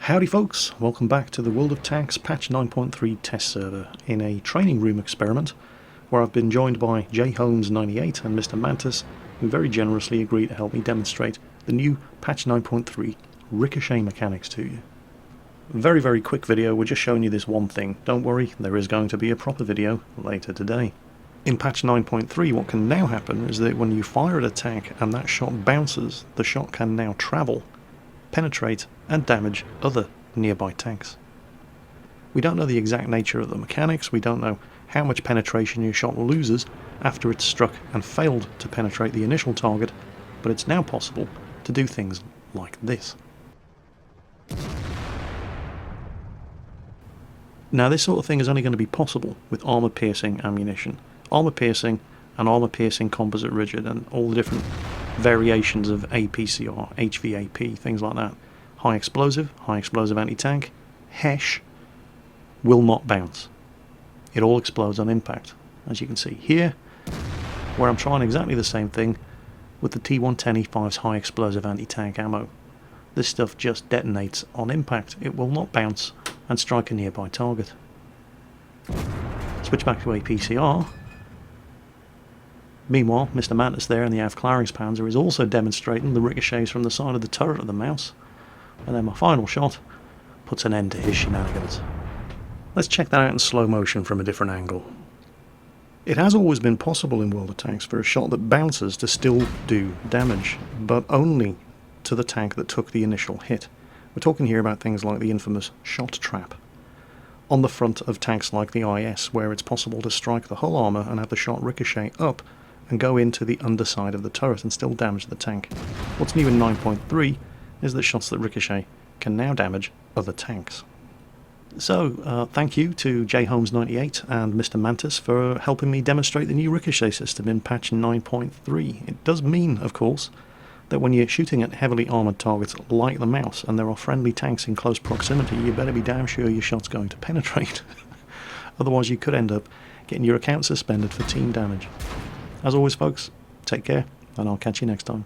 Howdy folks, welcome back to the World of Tanks patch 9.3 test server in a training room experiment where I've been joined by jholmes98 and Mr. Mantis, who very generously agreed to help me demonstrate the new patch 9.3 Ricochet mechanics to you. Very quick video, we're just showing you this one thing. Don't worry, there is going to be a proper video later today. In patch 9.3 what can now happen is that when you fire at a tank and that shot bounces, the shot can now travel, penetrate and damage other nearby tanks. We don't know the exact nature of the mechanics, we don't know how much penetration your shot loses after it's struck and failed to penetrate the initial target, but it's now possible to do things like this. Now this sort of thing is only going to be possible with armor-piercing ammunition. Armor-piercing and armor-piercing composite rigid and all the different variations of APCR, HVAP, things like that. High explosive anti-tank, HESH, will not bounce. It all explodes on impact. As you can see here, where I'm trying exactly the same thing with the T110E5's high explosive anti-tank ammo. This stuff just detonates on impact. It will not bounce and strike a nearby target. Switch back to APCR. Meanwhile, Mr. Mantis there in the Aufklärungspanzer is also demonstrating the ricochets from the side of the turret of the mouse. And then my final shot puts an end to his shenanigans. Let's check that out in slow motion from a different angle. It has always been possible in World of Tanks for a shot that bounces to still do damage, but only to the tank that took the initial hit. We're talking here about things like the infamous shot trap on the front of tanks like the IS, where it's possible to strike the hull armour and have the shot ricochet up and go into the underside of the turret and still damage the tank. What's new in 9.3 is that shots that ricochet can now damage other tanks. So, thank you to jholmes98 and Mr. Mantis for helping me demonstrate the new ricochet system in patch 9.3. It does mean, of course, that when you're shooting at heavily armoured targets like the mouse and there are friendly tanks in close proximity, you better be damn sure your shot's going to penetrate. Otherwise you could end up getting your account suspended for team damage. As always folks, take care and I'll catch you next time.